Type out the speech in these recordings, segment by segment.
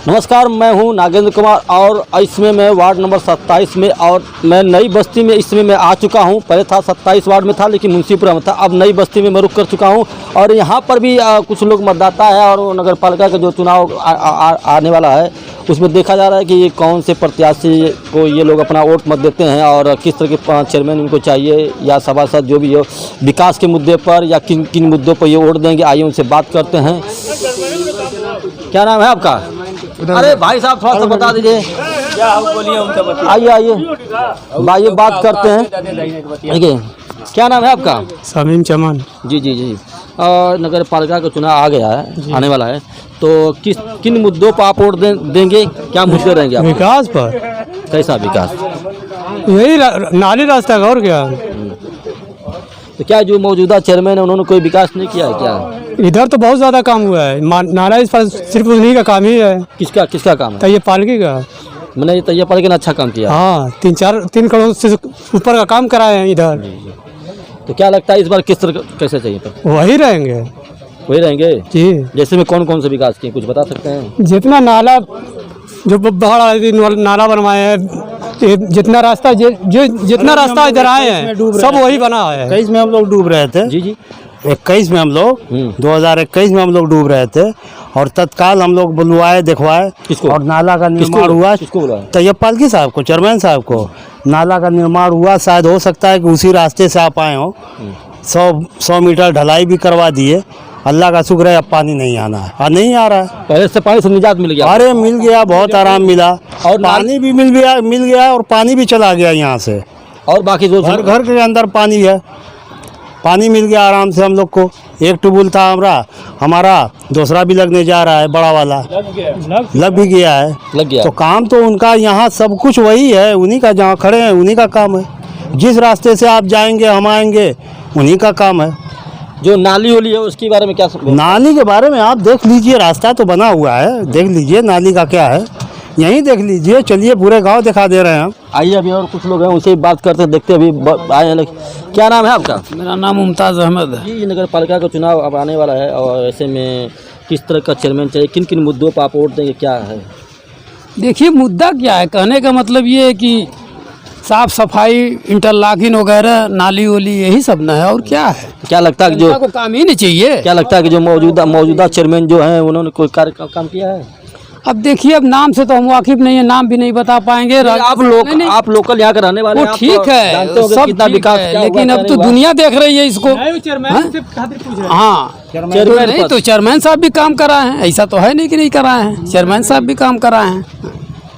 नमस्कार, मैं हूं नागेंद्र कुमार और इसमें मैं वार्ड नंबर 27 में और मैं नई बस्ती में इसमें मैं आ चुका हूं। पहले था 27 वार्ड में था लेकिन मुंशीपुरा में था, अब नई बस्ती में मैं रुक कर चुका हूं और यहां पर भी कुछ लोग मतदाता है और नगर पालिका का जो चुनाव आने वाला है उसमें देखा जा रहा है कि ये कौन से प्रत्याशी को ये लोग अपना वोट मत देते हैं और किस तरह के चेयरमैन इनको चाहिए या सभासद जो भी हो, विकास के मुद्दे पर या किन किन मुद्दों पर ये वोट देंगे। आइए उनसे बात करते हैं। क्या नाम है आपका? अरे भाई साहब थोड़ा सा बता दीजिए। आइए आइए भाई बात करते हैं। देखिए क्या नाम है आपका? शामीम चमन। जी जी जी। नगर पालिका का चुनाव आ गया है, आने वाला है, तो किन मुद्दों पर आप वोट देंगे? क्या मुद्दे रहेंगे आप? विकास पर। कैसा विकास? यही नाली रास्ता का, और क्या। तो क्या जो मौजूदा चेयरमैन है उन्होंने कोई विकास नहीं किया है क्या? इधर तो बहुत ज्यादा काम हुआ है, नाला इस पर सिर्फ उन्हीं का काम ही है। किसका काम है? तैयब पालकी का। मैंने तैयब पालकी ने अच्छा काम किया। हाँ, 3 करोड़ से ऊपर का काम कराए हैं इधर। तो क्या लगता है इस बार किस तरह कैसे चाहिए? पर वही रहेंगे जी। जैसे में कौन कौन से विकास किए कुछ बता सकते हैं? जितना नाला जो बाढ़ नाला बनवाए हैं, जितना रास्ता जितना रास्ता इधर आए हैं सब वही बना है। 21 में हम लोग डूब रहे थे। जी जी। 21 में हम लोग 2021 में हम लोग डूब रहे थे और तत्काल हम लोग बुलवाए, दिखवाए और नाला का निर्माण हुआ। तैयब पालकी साहब को, चेयरमैन साहब को, नाला का निर्माण हुआ। शायद हो सकता है कि उसी रास्ते से आप आए हो। 100 मीटर ढलाई भी करवा दिए। अल्लाह का शुक्र है अब पानी नहीं आना है और नहीं आ रहा है। पहले से पानी से निजात मिल गया? अरे मिल गया, बहुत आराम मिला और पानी भी मिल गया और पानी भी चला गया यहाँ से। और बाकी जो घर के अंदर पानी है, पानी मिल गया आराम से हम लोग को। एक ट्यूबवेल था हमारा दूसरा भी लगने जा रहा है, बड़ा वाला लग भी गया है। लग गया तो काम तो उनका यहाँ सब कुछ वही है, उन्हीं का, जहाँ खड़े हैं उन्हीं का काम है। जिस रास्ते से आप जाएंगे हम आएंगे, उन्हीं का काम है। जो नाली होली है उसके बारे में क्या समझ? नाली के बारे में आप देख लीजिए, रास्ता तो बना हुआ है, देख लीजिए नाली का क्या है, यहीं देख लीजिए। चलिए पूरे गांव दिखा दे रहे हैं हम। आइए अभी और कुछ लोग हैं उनसे बात करते हैं, देखते अभी आए हैं। क्या नाम है आपका? मेरा नाम मुमताज़ अहमद है। जी, नगर पालिका का चुनाव अब आने वाला है और ऐसे में किस तरह का चेयरमैन चाहिए, किन किन मुद्दों पर आप वोट देंगे, क्या है? देखिए मुद्दा क्या है, कहने का मतलब ये है कि साफ सफाई, इंटरलॉकिंग वगैरह, नाली वोली, यही सब ना है और क्या है। क्या लगता है कि जो को काम ही नहीं चाहिए? क्या लगता है कि जो मौजूदा चेयरमैन जो हैं उन्होंने कोई काम किया है? अब देखिए, अब नाम से तो हम वाकिफ नहीं है, नाम भी नहीं बता पाएंगे। आप लोकल यहाँ के रहने वाले, वो ठीक है, सब कितना विकास, लेकिन अब तो दुनिया देख रही है इसको। हाँ, नहीं तो चेयरमैन साहब भी काम कराए हैं, ऐसा तो है नहीं कि नहीं कराए हैं, चेयरमैन साहब भी काम कराए हैं।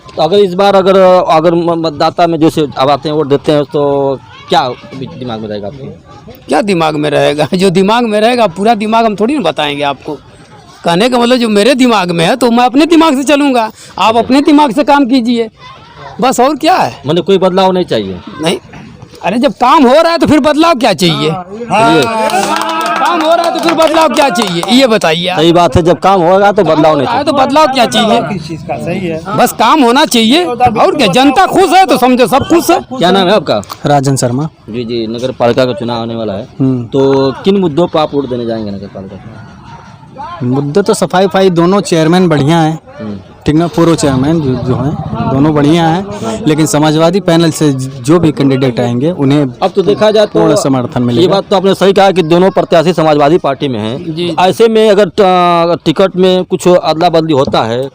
तो अगर इस बार अगर मतदाता में जैसे अब आते हैं वोट देते हैं तो क्या दिमाग में रहेगा आपके? क्या दिमाग में रहेगा? जो दिमाग में रहेगा, पूरा दिमाग हम थोड़ी ना बताएंगे आपको। कहने का मतलब जो मेरे दिमाग में है तो मैं अपने दिमाग से चलूँगा, आप अपने दिमाग से काम कीजिए, बस। और क्या है? मतलब कोई बदलाव नहीं चाहिए? नहीं, अरे जब काम हो रहा है तो फिर बदलाव क्या चाहिए? काम हो रहा है तो फिर बदलाव क्या चाहिए, ये बताइए। सही बात है, जब काम होगा तो बदलाव नहीं चाहिए। तो बदलाव क्या चाहिए? सही है, बस काम होना चाहिए और क्या। जनता खुश है तो समझो सब खुश है। क्या नाम है आपका? राजन शर्मा। जी जी। नगर पालिका का चुनाव आने वाला है, तो किन मुद्दों पर आप वोट देने जाएंगे नगर पालिका? मुद्दे तो सफाई दोनों चेयरमैन बढ़िया हैं, ठीक ना। पूर्व चेयरमैन जो हैं दोनों बढ़िया हैं, लेकिन समाजवादी पैनल से जो भी कैंडिडेट आएंगे उन्हें अब तो देखा जाए तो पूर्ण समर्थन मिलेगा। ये बात तो आपने सही कहा कि दोनों प्रत्याशी समाजवादी पार्टी में हैं। ऐसे में अगर टिकट में कुछ अदला बदली होता है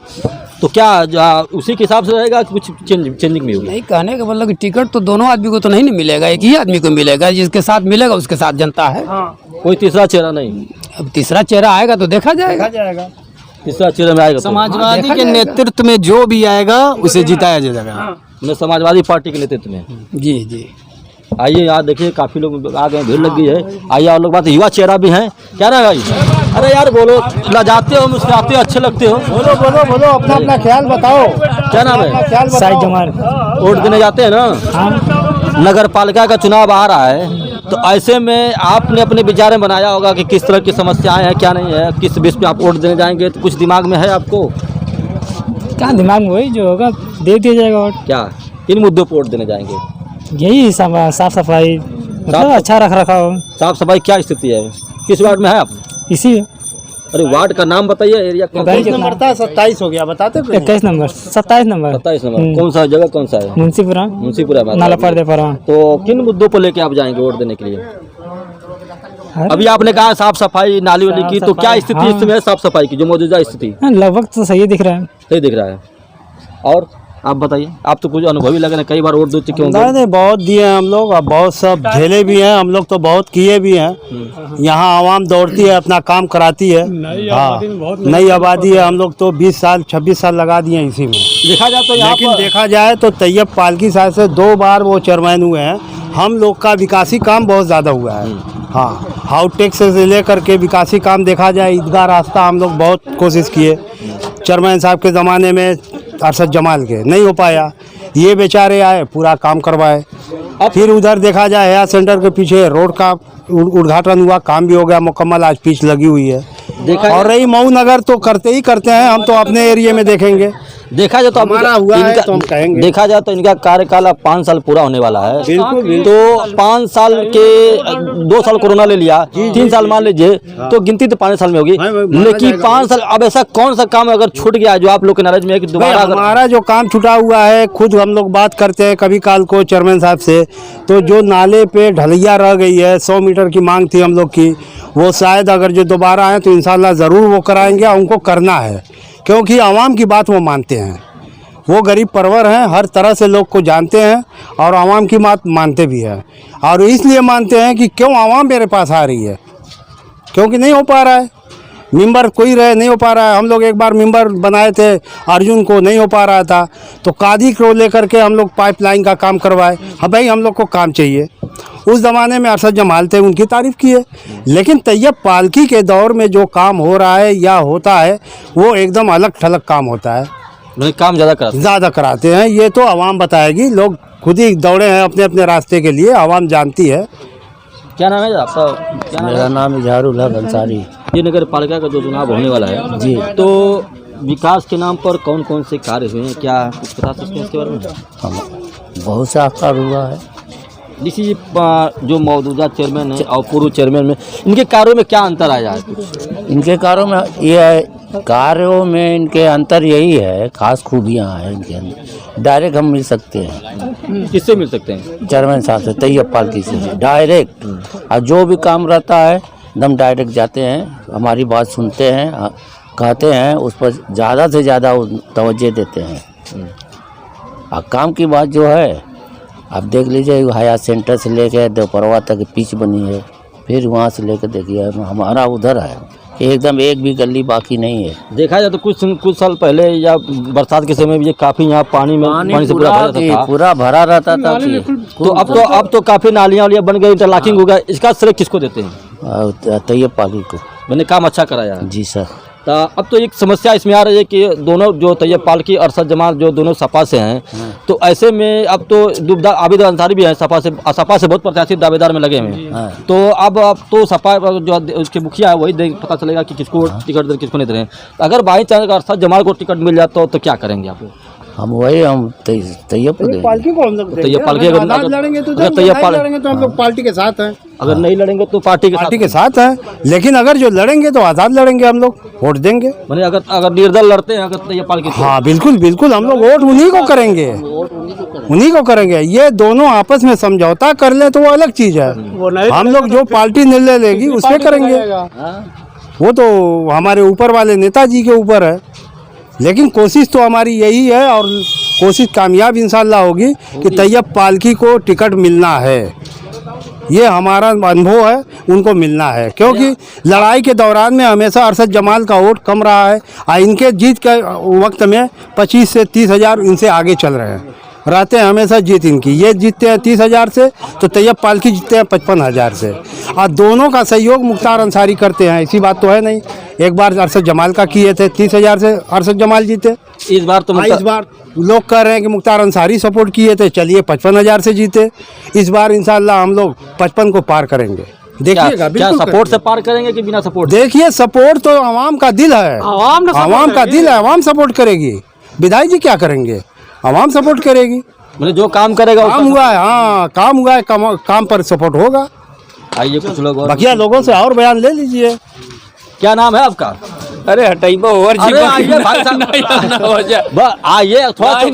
तो क्या उसी के हिसाब से रहेगा, कुछ चेंजिंग में होगी? नहीं, कहने का मतलब कि टिकट तो दोनों आदमी को तो नहीं मिलेगा, एक ही आदमी को मिलेगा। जिसके साथ मिलेगा उसके साथ जनता है। कोई तीसरा चेहरा नहीं? अब तीसरा चेहरा आएगा तो देखा जाएगा। तीसरा चेहरा में आएगा समाजवादी के नेतृत्व में जो भी आएगा उसे जिताया जाएगा। समाजवादी पार्टी के नेतृत्व में? जी जी। आइए यहाँ देखिए, काफी लोग आ गए, भीड़ लग गई है। आइए और लोग बात, युवा चेहरा भी हैं। क्या ना भाई? अरे यार बोलो, लजाते हो, मुस्कुराते हो, अच्छे लगते हो, बोलो बोलो बोलो, अपना अपना ख्याल बताओ। क्या नाम है? साइड जमाल। वोट देने जाते हैं ना? नगर पालिका का चुनाव आ रहा है, तो ऐसे में आपने अपने विचार में बनाया होगा कि किस तरह की समस्याएं हैं, क्या नहीं है, किस बेस पे आप वोट देने जाएंगे, तो कुछ दिमाग में है आपको? क्या दिमाग में, वही जो होगा दे दिया जाएगा वोट। क्या इन मुद्दों पर वोट देने जाएंगे? यही साफ सफाई, मतलब अच्छा रख रखाव। साफ सफाई क्या स्थिति है? किस वार्ड में है आप? इसी अरे वार्ड का नाम बताइए, एरिया कौन सा? 22 नंबर था, 27 हो गया, बताते क्यों? 21 नंबर 27 नंबर 27 नंबर। कौन सा जगह, कौन सा है? मुंशीपुरा मुंशीपुरा में। नाला पर्दे पर। तो किन मुद्दों पर लेके आप जाएंगे वोट देने के लिए? अभी आपने कहा साफ सफाई नाली वाली की, तो क्या स्थिति इस समय साफ सफाई की, जो मौजूदा स्थिति? लगभग तो सही दिख रहा है। सही दिख रहा है। और आप बताइए, आप तो कुछ अनुभवी लग रहे हैं, कई बार वोट दे चुके होंगे। नहीं, बहुत दिए हैं हम लोग, और बहुत सब झेले भी हैं हम लोग, तो बहुत किए भी हैं। यहाँ आवाम दौड़ती है, अपना काम कराती है। हाँ, नई आबादी है, हम लोग तो 20 साल 26 साल लगा दिए हैं इसी में। देखा जाए तो यहाँ लेकिन देखा जाए तो तैयब पालकी साहब से 2 बार वो चेयरमैन हुए हैं। हम लोग का विकासी काम बहुत ज़्यादा हुआ है। हाँ, हाउस टैक्स से लेकर के विकासी काम देखा जाए, ईदगाह रास्ता हम लोग बहुत कोशिश किए। चेयरमैन साहब के ज़माने में अरशद जमाल के नहीं हो पाया, ये बेचारे आए, पूरा काम करवाए। फिर उधर देखा जाए हेयर सेंटर के पीछे रोड का उद्घाटन हुआ, काम भी हो गया मुकम्मल, आज पिच लगी हुई है। और रही मऊ नगर तो करते ही करते हैं, हम तो अपने एरिया में देखेंगे। देखा जाए तो हमारा हुआ है तो हम कहेंगे। देखा जाए तो इनका कार्यकाल अब 5 साल पूरा होने वाला है। बिल्कुल। तो 5 साल के 2 साल कोरोना ले लिया, 3 साल मान लीजिए, तो गिनती तो 5 साल में होगी। लेकिन 5 साल अब ऐसा कौन सा काम अगर छूट गया जो आप लोग के नॉलेज में है कि दोबारा हमारा जो काम छूटा हुआ है, खुद हम लोग बात करते हैं कभी काल को चेयरमैन साहब से, तो जो नाले पे ढलैया रह गई है, 100 मीटर की मांग थी हम लोग की, वो शायद अगर जो दोबारा आए तो इंशाल्लाह ज़रूर वो कराएंगे। उनको करना है क्योंकि आवाम की बात वो मानते हैं। वो गरीब परवर हैं, हर तरह से लोग को जानते हैं और आवाम की बात मानते भी हैं। और इसलिए मानते हैं कि क्यों आवाम मेरे पास आ रही है, क्योंकि नहीं हो पा रहा है। मेंबर कोई रहे, नहीं हो पा रहा है। हम लोग एक बार मेंबर बनाए थे अर्जुन को, नहीं हो पा रहा था, तो कादी को लेकर के हम लोग पाइपलाइन का काम करवाए। हाँ भाई, हम लोग को काम चाहिए। उस ज़माने में अरशद जमाल थे, उनकी तारीफ़ किए। लेकिन तैयब पालकी के दौर में जो काम हो रहा है या होता है, वो एकदम अलग थलग काम होता है। काम ज़्यादा कराते हैं। ये तो आवाम बताएगी, लोग खुद ही दौड़े हैं अपने अपने रास्ते के लिए, आवाम जानती है। क्या नाम है आपका? मेरा नाम इजहारुल हक अंसारी। ये नगर पालिका का जो चुनाव होने वाला है जी, तो विकास के नाम पर कौन कौन से कार्य हुए हैं, क्या कुछ बता सकते हैं इसके बारे में? बहुत सा कार्य हुआ है। इसी जो मौजूदा चेयरमैन है और पूर्व चेयरमैन में इनके कार्यों में क्या अंतर आया है? इनके कार्यों में ये है, कार्यों में इनके अंतर यही है, खास खूबियाँ हैं इनके अंदर। डायरेक्ट हम मिल सकते हैं। किससे मिल सकते हैं? चेयरमैन साहब से, तैयब पालकी से डायरेक्ट। और जो भी काम रहता है एकदम डायरेक्ट जाते हैं, हमारी बात सुनते हैं, कहते हैं, उस पर ज़्यादा से ज़्यादा तवज्जो देते हैं। और काम की बात जो है, आप देख लीजिए, हयात सेंटर से लेकर दोपहरवा तक पिच बनी है। फिर वहाँ से लेकर देखिए हमारा उधर है, एकदम एक भी गली बाकी नहीं है। देखा जाए तो कुछ साल पहले या बरसात के समय में ये काफ़ी यहाँ पानी से पूरा भरा रहता था। तो अब तो काफ़ी नालियाँ वालियाँ बन गई, इंटरलॉकिंग हो गया। इसका श्रेय किसको देते हैं? तैयब पालकी को। मैंने काम अच्छा कराया है। जी सर। तो अब तो एक समस्या इसमें आ रही है कि दोनों जो तैयब पालकी और अरशद जमाल जो दोनों सपा से हैं, तो ऐसे में अब तो दुबदा आबिद अंसारी भी हैं सपा से बहुत प्रत्याशी दावेदार में लगे हुए हैं। तो अब तो सपा जो उसके मुखिया है वही पता चलेगा कि किसको टिकट दे, किसको नहीं दे रहे हैं। अगर बाई चांस अरशद जमाल को टिकट मिल जाता तो क्या करेंगे आप? हम तैयब पालकी को हम लोग तैयब पालकी अगर लड़ेंगे तो हम लोग पार्टी के साथ हैं। अगर नहीं लड़ेंगे तो पार्टी के साथ हैं। लेकिन अगर जो लड़ेंगे तो आज़ाद लड़ेंगे, हम लोग वोट देंगे। मैंने अगर निर्दल लड़ते हैं अगर तैयब पालकी, हाँ बिल्कुल हम लोग वोट उन्हीं को करेंगे। ये दोनों आपस में समझौता कर ले तो वो अलग चीज़ है। हम लोग जो पार्टी निर्णय लेगी उस पर करेंगे, वो तो हमारे ऊपर वाले नेताजी के ऊपर है। लेकिन कोशिश तो हमारी यही है और कोशिश कामयाब इंशाल्लाह होगी कि तैयब पालकी को टिकट मिलना है। ये हमारा अनुभव है, उनको मिलना है। क्योंकि लड़ाई के दौरान में हमेशा अरशद जमाल का वोट कम रहा है और इनके जीत के वक्त में 25 से 30 हज़ार इनसे आगे चल रहे हैं, रहते हैं हमेशा जीत इनकी। ये जीतते हैं 30 हज़ार से, तो तैयब पालकी जीतते हैं 55 हज़ार से। और दोनों का सहयोग मुख्तार अंसारी करते हैं, ऐसी बात तो है नहीं। एक बार अरशद जमाल का किए थे, 30 हज़ार से अरशद जमाल जीते। इस बार लोग कह रहे हैं कि मुख्तार अंसारी सपोर्ट किए थे, चलिए 55 हज़ार से जीते। इस बार इंशाल्लाह हम लोग 55 को पार करेंगे। देखिएगा, क्या सपोर्ट से पार करेंगे कि बिना सपोर्ट? देखिए, सपोर्ट तो आवाम का दिल है, आवाम का दिल है, आवाम सपोर्ट करेगी। विधायक जी क्या करेंगे? आवाम सपोर्ट करेगी। मतलब जो काम करेगा, काम हुआ है, हाँ काम हुआ है, काम पर सपोर्ट होगा। आइए कुछ लोग और बकिया लोगों से और बयान ले लीजिए। क्या नाम है आपका? अरे हटाइबो और अरे आइए भाई साहब, आइए थोड़ा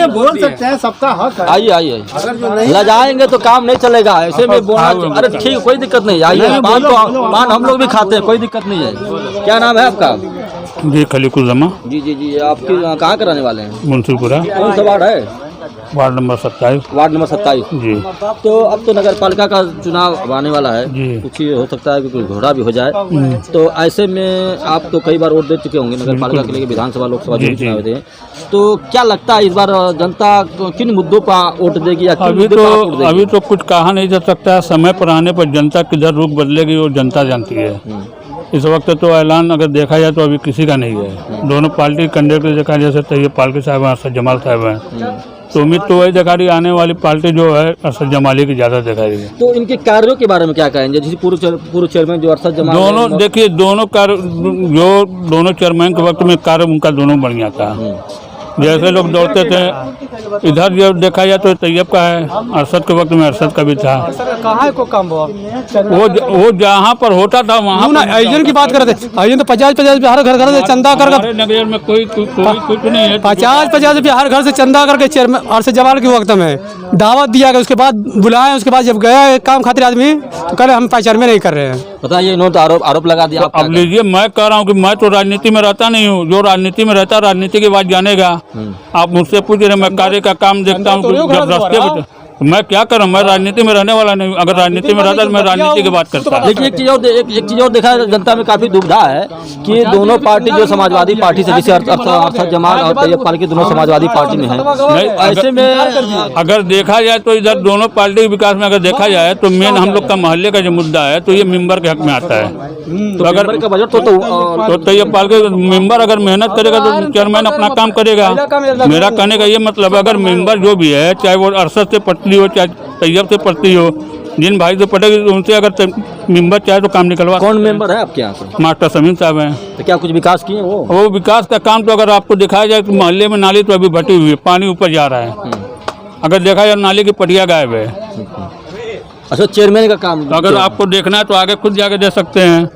बोल सकते हैं, सबका हक है। आइए लजाएंगे तो काम नहीं चलेगा, ऐसे में बोलना। अरे ठीक, कोई दिक्कत नहीं, आइए। पान हम लोग भी खाते हैं, कोई दिक्कत नहीं है। क्या नाम है आपका? जी खलीकुल जी आपकी कहाँ के रहने वाले हैं? मुंशीपुरा। कौन सा वार्ड है? Ward number 27। वार्ड नंबर 27 जी। तो अब तो नगर पालिका का चुनाव आने वाला है जी। कुछ ही हो सकता है कि कोई घोड़ा भी हो जाए। तो ऐसे में आप तो कई बार वोट दे चुके होंगे नगर पालिका के लिए, विधानसभा लोकसभा जो भी चुनाव होते हैं। तो क्या लगता है इस बार जनता किन मुद्दों पर वोट देगी या अभी तो कुछ कहा नहीं जा सकता। समय पर आने पर जनता किधर रुख बदलेगी वो जनता जानती है। इस वक्त तो ऐलान अगर देखा जाए तो अभी किसी का नहीं है। दोनों पार्टी कैंडिडेट देखा जैसे तैयब पालकी साहब हैं, अरशद जमाल साहब हैं, तो उम्मीद तो वही दिखा रही आने वाली पार्टी जो है अरशद जमाली की ज़्यादा दिखा रही है। तो इनके कार्यों के बारे में क्या कहेंगे? जैसे पूर्व चेयरमैन जो अरशद जमाल, दोनों देखिए, दोनों चेयरमैन के वक्त में कार्य उनका दोनों बढ़िया था। जैसे लोग दौड़ते थे, इधर जब देखा जाए तो तैयब का है, अरशद के वक्त में अरशद का भी था। कहाँ है को काम वो जहाँ पर होता था वहाँ आयोजन की बात करते, आयोजन तो 50-50 रुपया हर घर से चंदा कर नगर में कोई कुछ नहीं है। 50-50 रुपया हर घर से चंदा करके चेयरमैन अरशद जमाल के वक्त में दावत दिया गया, उसके बाद बुलाए, उसके बाद जब गया एक काम खातिर आदमी तो कह रहे हम चेयरमैन नहीं कर रहे हैं। बताइए, इन्होंने तो आरोप लगा दिया। अब लीजिए, मैं कह रहा हूँ कि मैं तो राजनीति में रहता नहीं हूँ। जो राजनीति में रहता राजनीति की बात जानेगा। आप मुझसे पूछ रहे, मैं कार्य का काम देखता हूँ जब रास्ते में, मैं क्या करूँ? मैं राजनीति में रहने वाला नहीं। अगर राजनीति में रहता तो मैं राजनीति की बात करता। लेकिन एक चीज और देखा है, जनता में काफी दुविधा है कि दोनों पार्टी जो समाजवादी पार्टी से, जैसे अरशद जमाल और तैयब पालकी दोनों समाजवादी पार्टी में है। ऐसे में अगर देखा जाए तो इधर दोनों पार्टी के विकास में अगर देखा जाए तो मेन हम लोग का मोहल्ले का जो मुद्दा है तो ये मेंबर के हक में आता है। तो अगर का बजट तो तैयब पालकी मेंबर अगर मेहनत करेगा तो चेयरमैन अपना काम करेगा। मेरा कहने का ये मतलब, अगर मेंबर जो भी है, चाहे वो अरशद से पटती हो चाहे तैयब से पड़ती हो, जिन भाई से पटेगी उनसे अगर मेंबर चाहे तो काम निकलवा। कौन मेंबर है आपके यहाँ से? मास्टर समीम साहब हैं। तो क्या कुछ विकास किए वो विकास का काम तो अगर आपको दिखाया जाए तो मोहल्ले में नाली तो अभी भटी हुई है, पानी ऊपर जा रहा है। अगर देखा जाए नाली की पटिया गायब है। अच्छा, चेयरमैन का काम तो अगर आपको देखना है तो आगे खुद जाके दे सकते हैं।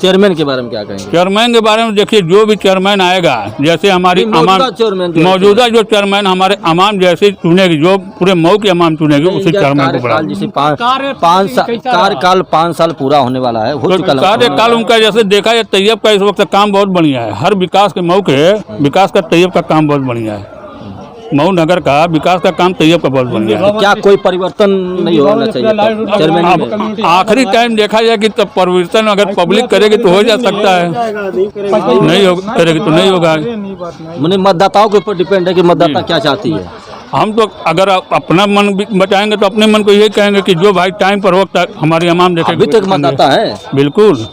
चेयरमैन के बारे में क्या कहेंगे? चेयरमैन के बारे में देखिए, जो भी चेयरमैन आएगा, जैसे हमारी मौजूदा जो चेयरमैन हमारे अमाम जैसे चुनेगी, जो पूरे मऊ की अमाम चुनेगी उसी चेयरमैन को बढ़ा। जैसे कार्यकाल 5 साल पूरा होने वाला है, हो चुका कार्यकाल उनका। जैसे देखा जाए तैयब का इस वक्त काम बहुत बढ़िया है। हर विकास के मऊ के विकास का तैयब का काम बहुत बढ़िया है। मऊ नगर का विकास का काम तैयब का बहुत बढ़िया है। क्या कोई परिवर्तन नहीं होना चाहिए चेयरमैन? आखिरी टाइम देखा जाए कि तब परिवर्तन अगर पब्लिक करेगी तो हो जा सकता है, नहीं करेगी तो नहीं होगा। मैंने मतदाताओं के ऊपर डिपेंड है कि मतदाता क्या चाहती है। हम तो अगर अपना मन बचाएंगे तो अपने मन को यही कहेंगे कि जो भाई टाइम पर वक्त हमारी अमाम देखेगी। अभी तक मतदाता है? बिल्कुल,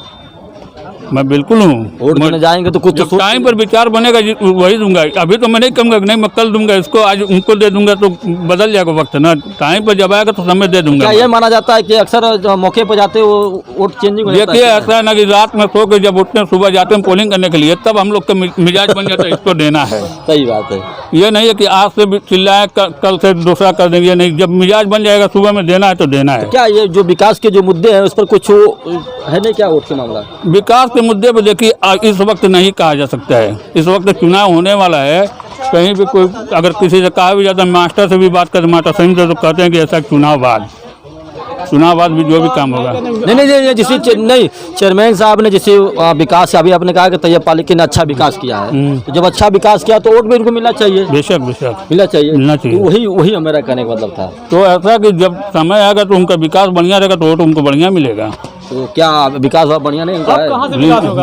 मैं बिल्कुल हूँ। वोट देने जाएंगे तो कुछ टाइम पर विचार बनेगा वही दूंगा। अभी तो मैं नहीं कहूँगा नहीं मैं कल दूंगा, इसको आज उनको दे दूंगा तो बदल जाएगा वक्त ना। टाइम पर जब आएगा तो समय दे दूंगा। क्या ये माना जाता है कि अक्सर मौके पर जाते वो वोट चेंजिंग? देखिए, ऐसा है ना कि रात में सो के जब उठते हैं, सुबह जाते हैं पोलिंग करने के लिए, तब हम लोग का मिजाज बन जाता है इसको देना है। सही बात है। ये नहीं है कि आज से चिल्लाए कल से दूसरा कर देंगे, नहीं। जब मिजाज बन जाएगा सुबह में देना है तो देना है। क्या ये जो विकास के जो मुद्दे हैं उस पर कुछ है नहीं क्या वोट के मामला? विकास के मुद्दे पर देखिए, इस वक्त नहीं कहा जा सकता है। इस वक्त चुनाव होने वाला है, कहीं भी कोई अगर किसी से कहा भी जाता है, मास्टर से भी बात करते, मास्टर सही से तो कहते हैं कि ऐसा चुनाव बाद भी जो भी काम होगा। नहीं, जैसे नहीं चेयरमैन साहब ने जैसे विकास अभी आपने कहा कि तैयब पालकी ने अच्छा विकास किया है, तो जब अच्छा विकास किया तो वोट भी उनको मिलना चाहिए। बेशक मिलना चाहिए। तो वही मेरा कहने का मतलब था। तो ऐसा कि जब समय आएगा तो उनका विकास बढ़िया रहेगा तो वोट उनको बढ़िया मिलेगा। तो क्या विकास बढ़िया नहीं होगा?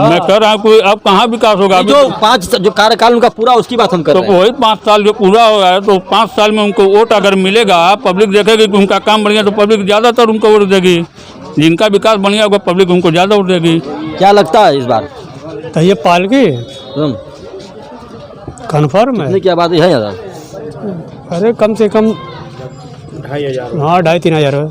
मैं कह रहा हूँ अब कहाँ विकास होगा? जो 5 जो कार्यकाल उनका पूरा, उसकी बात हम कर रहे हैं। तो वही 5 साल जो पूरा हो गया है, तो 5 साल में उनको वोट अगर मिलेगा, पब्लिक देखेगी कि उनका काम बढ़िया, तो पब्लिक ज़्यादातर उनको वोट देगी। जिनका विकास बढ़िया होगा पब्लिक उनको ज़्यादा वोट देगी। क्या लगता है इस बार तैयब पालकी कन्फर्म है? क्या बात है यार? अरे कम से कम 2,500, हाँ 2,500-3,000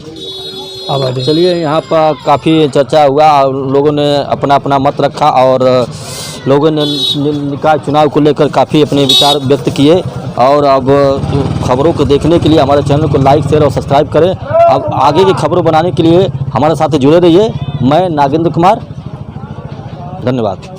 आबादी। चलिए, यहाँ पर काफ़ी चर्चा हुआ और लोगों ने अपना अपना मत रखा और लोगों ने निकाय चुनाव को लेकर काफ़ी अपने विचार व्यक्त किए। और अब खबरों को देखने के लिए हमारे चैनल को लाइक, शेयर और सब्सक्राइब करें। अब आगे की खबरों बनाने के लिए हमारे साथ जुड़े रहिए। मैं नागेंद्र कुमार, धन्यवाद।